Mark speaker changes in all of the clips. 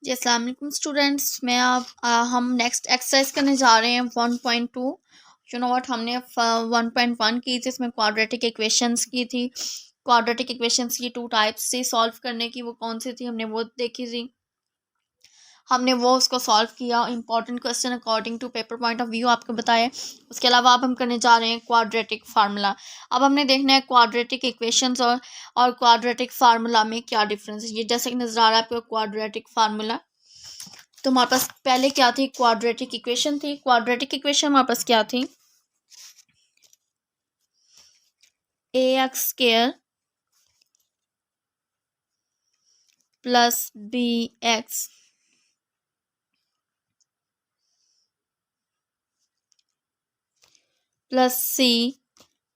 Speaker 1: जी अस्सलाम वालेकुम स्टूडेंट्स। हम नेक्स्ट एक्सरसाइज करने जा रहे हैं 1.2। यू नो व्हाट, हमने 1.1 की थी, इसमें क्वाड्रेटिक इक्वेशंस की थी। क्वाड्रेटिक इक्वेशंस की 2 टाइप्स थी सॉल्व करने की, वो कौन सी थी हमने वो देखी थी। हमने वो उसको सॉल्व किया, important question according to paper point of view आपको बताया। उसके अलावा अब हम करने जा रहे हैं क्वाड्रेटिक फार्मूला। अब हमने देखना है क्वाड्रेटिक इक्वेशंस और क्वाड्रेटिक फार्मूला में क्या डिफरेंस है। ये जैसे कि नजर आ रहा है आपको क्वाड्रेटिक फार्मूला, तो हमारे पास पहले क्या थी, क्वाड्रेटिक इक्वेशन थी। क्वाड्रेटिक इक्वेशन हमारे पास क्या थी, ax² plus bx plus c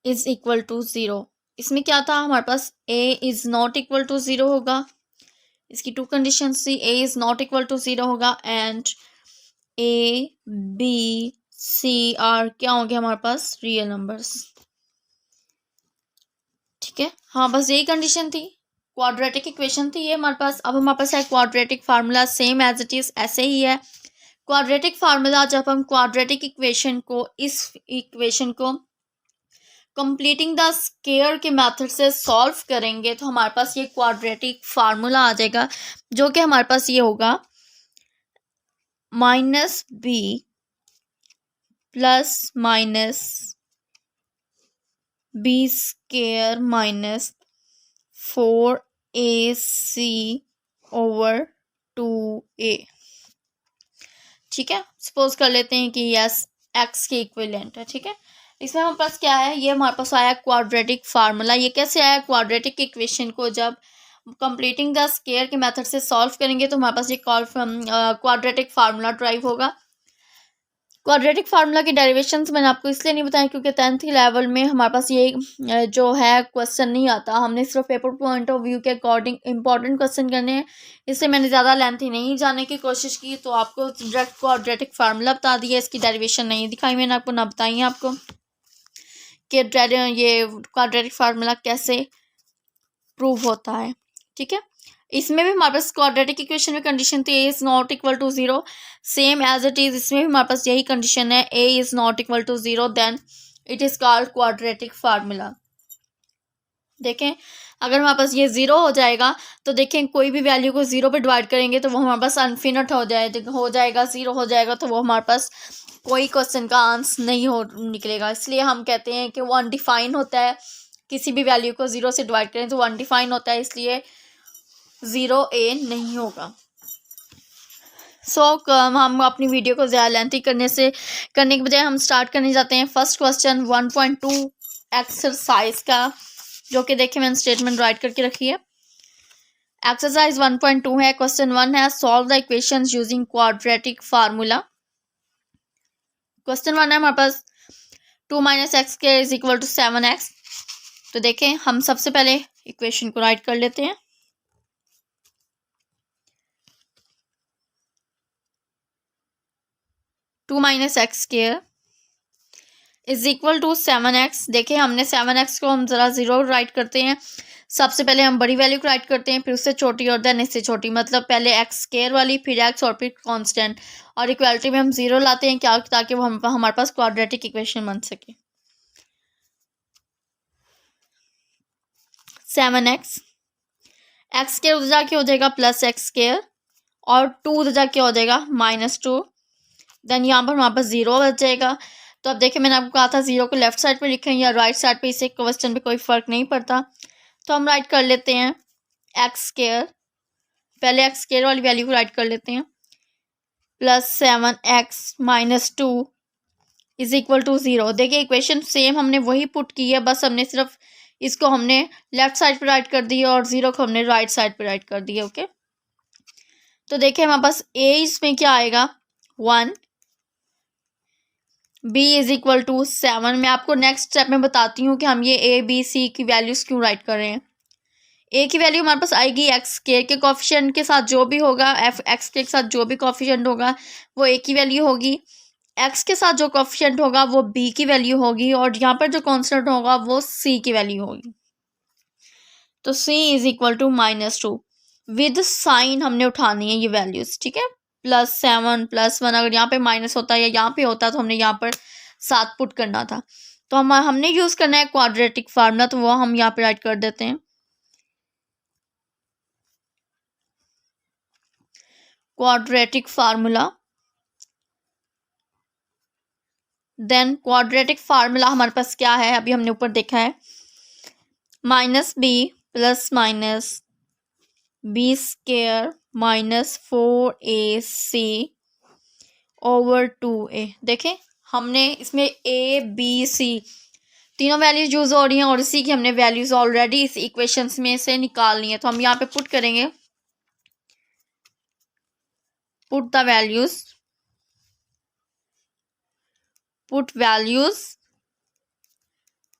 Speaker 1: is equal to 0। इसमें क्या था हमारे पास, a is not equal to 0 होगा। इसकी 2 कंडीशन थी, a is not equal to 0 होगा and a b c are क्या होंगे हमारे पास, रियल नंबर्स। ठीक है, हाँ बस यही कंडीशन थी, क्वाड्रेटिक इक्वेशन थी ये हमारे पास। अब हमारे पास है quadratic formula, same as it is ऐसे ही है। क्वाड्रेटिक फार्मूला, जब हम क्वाड्रेटिक इक्वेशन को, इस इक्वेशन को कंप्लीटिंग द स्क्वायर के मेथड से सॉल्व करेंगे तो हमारे पास ये क्वाड्रेटिक फार्मूला आ जाएगा, जो कि हमारे पास ये होगा -b plus minus b² minus 4ac over 2a। ठीक है, सपोज कर लेते हैं कि यस x के इक्विवेलेंट है। ठीक है, इसमें हमारे पास क्या है, ये हमारे पास आया क्वाड्रेटिक फार्मूला। ये कैसे आया, क्वाड्रेटिक इक्वेशन को जब कंप्लीटिंग द स्क्वायर के मेथड से सॉल्व करेंगे तो हमारे पास ये क्वाड्रेटिक फार्मूला ड्राइव होगा। क्वाड्रेटिक फार्मूला की डेरिवेशंस मैंने आपको इसलिए नहीं बताया क्योंकि 10th लेवल में हमारे पास ये जो है क्वेश्चन नहीं आता। हमने सिर्फ पेपर पॉइंट ऑफ व्यू के अकॉर्डिंग इंपॉर्टेंट क्वेश्चन करने हैं, इससे मैंने ज़्यादा लेंथी नहीं जाने की कोशिश की, तो आपको डायरेक्ट क्वाड्रेटिक फार्मूला बता दिया, इसकी डेरिवेशन नहीं दिखाई मैंने आपको, ना बताई आपको कि ये क्वाड्रेटिक फार्मूला कैसे प्रूव होता है। ठीक है, इसमें भी हमारे पास क्वाड्रेटिक इक्वेशन में कंडीशन थी a is not equal to 0, same as it is इसमें भी हमारे पास यही कंडीशन है, a is not equal to 0, then it is called quadratic formula. देखें, अगर हमारे पास ये 0 हो जाएगा तो देखें कोई भी वैल्यू को 0 पे डिवाइड करेंगे तो वो हमारे पास अनफिनिट हो जाएगा 0 हो जाएगा, तो वो हमारे पास कोई क्वेश्चन का आंसर नहीं हो निकलेगा। इसलिए हम कहते हैं कि वो अनडिफाइन होता है, किसी भी वैल्यू को 0 से डिवाइड करें तो वो अनडिफाइन होता है, इसलिए 0a नहीं होगा। हम अपनी वीडियो को ज़्यादा लेंथी करने के बजाय हम स्टार्ट करने जाते हैं फर्स्ट क्वेश्चन 1.2 एक्सरसाइज का, जो कि देखिए मैंने स्टेटमेंट राइट करके रखी है। एक्सरसाइज 1.2 है, क्वेश्चन 1 है solve the equations using quadratic formula. Question 1 है हमारे पास 2 - x² is equal to 7x। तो देखें, हम सबसे पहले इक्वेशन को राइट कर लेते हैं। Two minus x² is equal to 7x। देखिए, हमने 7x को हम ज़रा 0 राइट करते हैं। सबसे पहले हम बड़ी वैल्यू को राइट करते हैं, फिर उससे छोटी और देन इससे छोटी, मतलब पहले x² वाली, फिर x और फिर कांस्टेंट, और इक्वालिटी में हम 0 लाते हैं क्या, ताकि वो हमारे पास क्वाड्रेटिक इक्वेशन बन सके। 7x x² उधर जाके हो जाएगा +x² और 2 उधर जाके हो जाएगा -2, देन यहाँ पर हमारे पास 0 बच जाएगा। तो अब देखिए, मैंने आपको कहा था 0 को लेफ्ट साइड पे लिखें या राइट साइड पे, इससे क्वेश्चन पे कोई फ़र्क नहीं पड़ता। तो हम राइट कर लेते हैं x², पहले x² वाली वैल्यू को राइट कर लेते हैं, +7x - 2 इज इक्वल टू 0। देखिए, इक्वेशन सेम हमने वही पुट की है, बस हमने सिर्फ इसको हमने लेफ्ट साइड पे राइट कर दिया और 0 को हमने राइट साइड पे राइट कर दिया। ओके, तो देखिए हमारे पास a इसमें क्या आएगा 1, b इज इक्वल टू 7। मैं आपको नेक्स्ट स्टेप में बताती हूँ कि हम ये a b c की वैल्यूज़ क्यों राइट कर रहे हैं। a की वैल्यू हमारे पास आएगी x² के कोफिशिएंट के साथ जो भी होगा, x के साथ जो भी कोफिशिएंट होगा वो a की वैल्यू होगी, x के साथ जो कोफिशिएंट होगा वो b की वैल्यू होगी, और यहाँ पर जो कांस्टेंट होगा वो c की वैल्यू होगी। तो c is equal to -2। With sign हमने उठानी है ये वैल्यूज, ठीक है। +7 +1, अगर यहाँ पे माइनस होता है या यहाँ पे होता तो हमने यहाँ पर 7 पुट करना था। तो हमने यूज करना है क्वाड्रेटिक फार्मूला, तो वो हम यहाँ पे राइट कर देते हैं। Quadratic formula, then quadratic formula हमारे पास क्या है, अभी हमने ऊपर देखा है, -b + -b² -4ac over 2a। देखें हमने इसमें a b c तीनों वैल्यूज यूज हो रही हैं और इसी की हमने वैल्यूज ऑलरेडी इस इक्वेशंस में से निकालनी है। तो हम यहाँ पे पुट करेंगे, put the values, put values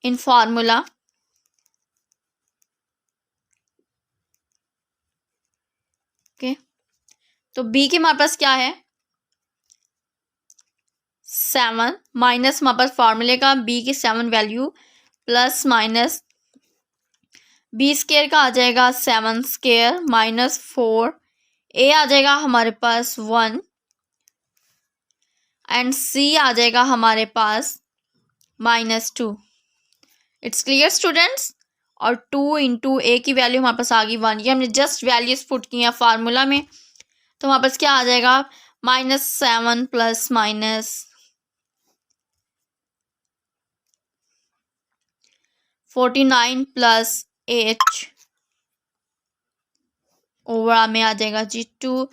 Speaker 1: in formula. Okay, तो b के हमारे पास क्या है 7 माइनस हमारे पास फार्मूले का b की 7 वैल्यू प्लस माइनस b² का आ जाएगा 7² -4, a आ जाएगा हमारे पास 1 एंड c आ जाएगा हमारे पास -2। It's clear students. और 2 इंटू ए की वैल्यू हमारे पास आ गई 1। ये हमने जस्ट वैल्यूज पुट की हैं फार्मूला में, तो हमारे पास क्या आ जाएगा -7 + -49 + h ओवर में आ जाएगा जी 2।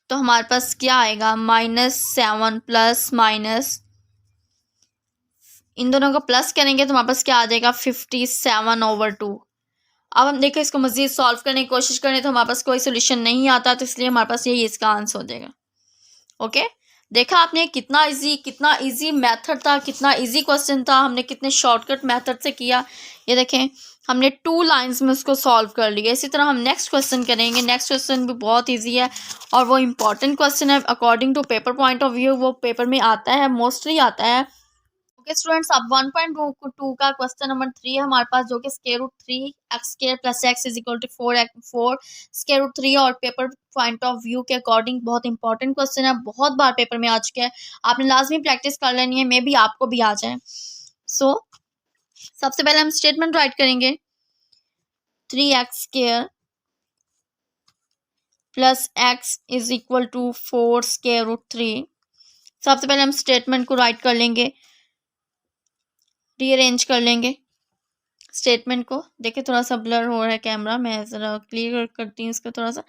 Speaker 1: तो हमारे पास क्या आएगा -7 + इन दोनों को प्लस करेंगे तो हमारे पास क्या आ जाएगा 57/2। अब हम देखो इसको मजीद सॉल्व करने की कोशिश करें तो हमारे पास कोई सोल्यूशन नहीं आता, तो इसलिए हमारे पास यही इसका आंसर हो जाएगा। ओके, देखा आपने कितना इजी मेथड था, कितना इजी क्वेश्चन था, हमने कितने शॉर्टकट मेथड से किया। ये देखें हमने 2 लाइंस में उसको सॉल्व कर लिया। इसी तरह हम नेक्स्ट क्वेश्चन करेंगे। नेक्स्ट क्वेश्चन भी बहुत इजी है और वो इम्पॉर्टेंट क्वेश्चन है according to paper point of view, वो पेपर में आता है, मोस्टली आता है। ओके स्टूडेंट्स, अब 1.2 का क्वेश्चन नंबर 3 है हमारे पास, जो कि √3 x² + x = 4 √3 और पेपर पॉइंट ऑफ व्यू के अकॉर्डिंग बहुत इंपॉर्टेंट क्वेश्चन है, बहुत बार पेपर में आ चुका है, आपने लाजमी प्रैक्टिस कर लेनी है, मे बी आपको भी आ जाए। सो सबसे पहले हम स्टेटमेंट राइट करेंगे 3x² + x = 4 √3। सबसे पहले हम स्टेटमेंट को राइट कर लेंगे, रीअरेंज कर लेंगे स्टेटमेंट को। देखिए थोड़ा सा ब्लर हो रहा है कैमरा, मैं ज़रा क्लियर करती हूँ इसको थोड़ा सा,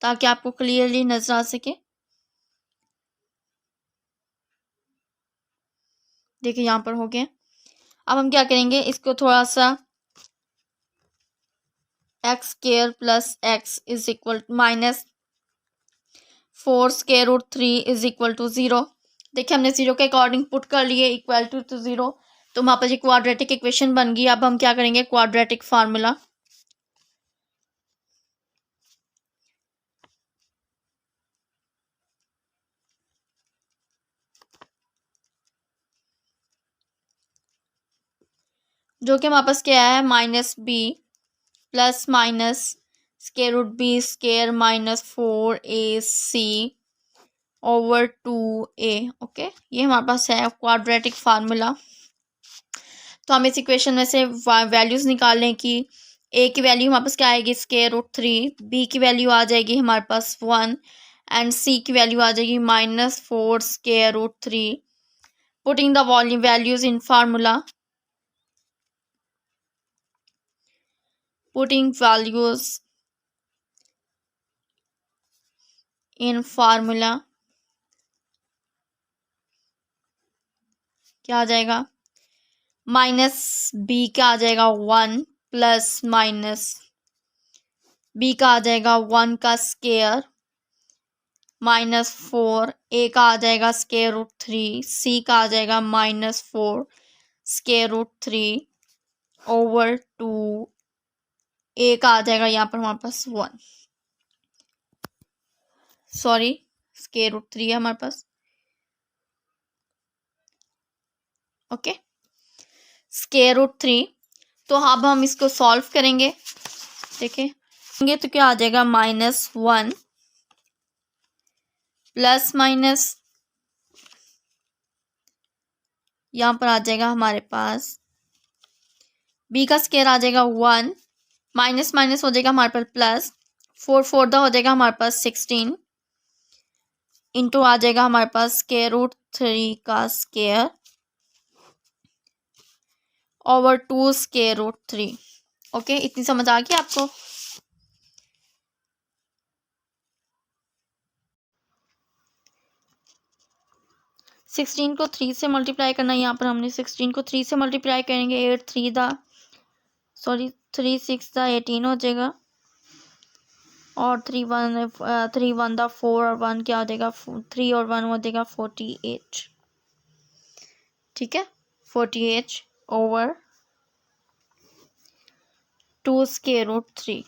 Speaker 1: ताकि आपको क्लियरली नजर आ सके। देखिए यहाँ पर हो गया। अब हम क्या करेंगे, इसको थोड़ा सा x² + x -4 √3 = 0। देखिए हमने 0 के अकॉर्डिंग पुट कर लिए इक्वल टू 0, तो वहाँ पर ये क्वाड्रेटिक इक्वेशन बन गई। अब हम क्या करेंगे क्वाड्रेटिक फार्मूला, जो कि हमारे पास क्या है -b + -√b² -4ac over 2a। Okay, ये हमारे पास है क्वाड्रेटिक फार्मूला। तो हम इस इक्वेशन में से वैल्यूज निकाल लें कि a की वैल्यू हमारे पास क्या आएगी √3, b की वैल्यू आ जाएगी हमारे पास 1 एंड c की वैल्यू आ जाएगी -4 √3। Putting the volume values in formula, putting values in formula क्या आ जाएगा -b का आ जाएगा 1 प्लस b का आ जाएगा 1 का स्केयर -4, a का आ जाएगा √3, c का आ जाएगा -4 √3 ओवर 2, a का आ जाएगा यहाँ पर हमारे पास 1, सॉरी √3 है हमारे पास। ओके, √3। तो अब हम इसको सॉल्व करेंगे। देखें तो क्या आ जाएगा -1 प्लस माइनस, यहाँ पर आ जाएगा हमारे पास b का स्क्वायर आ जाएगा 1, माइनस माइनस हो जाएगा हमारे पास प्लस, 4 4 हो जाएगा हमारे पास 16, इंटू आ जाएगा हमारे पास √3 का स्क्वायर ओवर 2 √3। ओके, इतनी समझ आ गई आपको? सिक्सटीन को 3 से मल्टीप्लाई करना है। यहाँ पर हमने 16 को 3 से मल्टीप्लाई करेंगे, 3 6 18 हो जाएगा, और 3 1 4 और 1 क्या हो जाएगा, 3 और 1 हो जाएगा 48। ठीक है, 48 ओवर 2 √3।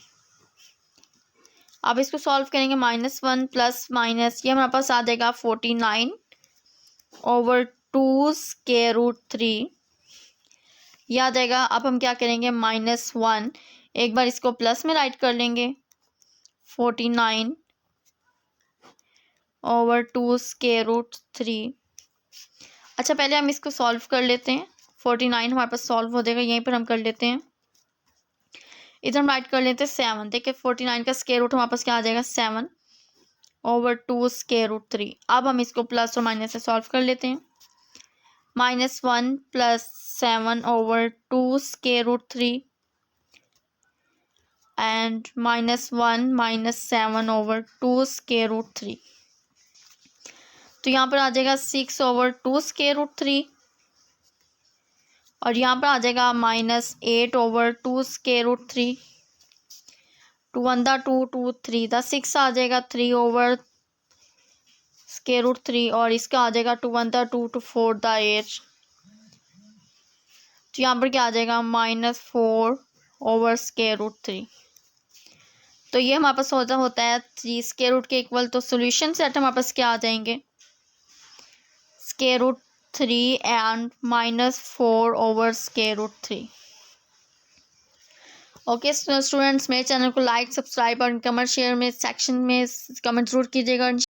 Speaker 1: अब इसको सॉल्व करेंगे, -1 प्लस माइनस, ये हमारे पास आ जाएगा 49 ओवर 2 √3, ये आ जाएगा। अब हम क्या करेंगे, -1, एक बार इसको प्लस में राइट कर लेंगे, 49 ओवर 2 √3। अच्छा, पहले हम इसको सॉल्व कर लेते हैं। 49 हमारे पास सॉल्व हो जाएगा, यहीं पर हम कर लेते हैं। इधर हम राइट कर लेते हैं 7। देखिए 49 का स्क्वायर रूट हमारे पास क्या आ जाएगा, 7 ओवर 2 √3। अब हम इसको प्लस और माइनस से सॉल्व कर लेते हैं। -1 plus 7 over 2 √3 and -1 minus 7 over 2 √3। तो यहाँ पर आ जाएगा 6 ओवर 2 √3, और यहाँ पर आ जाएगा -8 ओवर 2 √3। 2 1 2 2 3 6 आ जाएगा 3 ओवर √3, और इसका आ जाएगा 2 1 2 2 4 8। तो यहाँ पर क्या आ जाएगा, -4 ओवर √3। तो ये हमारे पास होता है 3 स्क्वायर रूट के इक्वल। तो सोल्यूशन सेट हमारे पास क्या आ जाएंगे, √3 एंड -4 ओवर √3। ओके स्टूडेंट्स, मेरे चैनल को लाइक, सब्सक्राइब और कमेंट शेयर में सेक्शन में कमेंट जरूर कीजिएगा।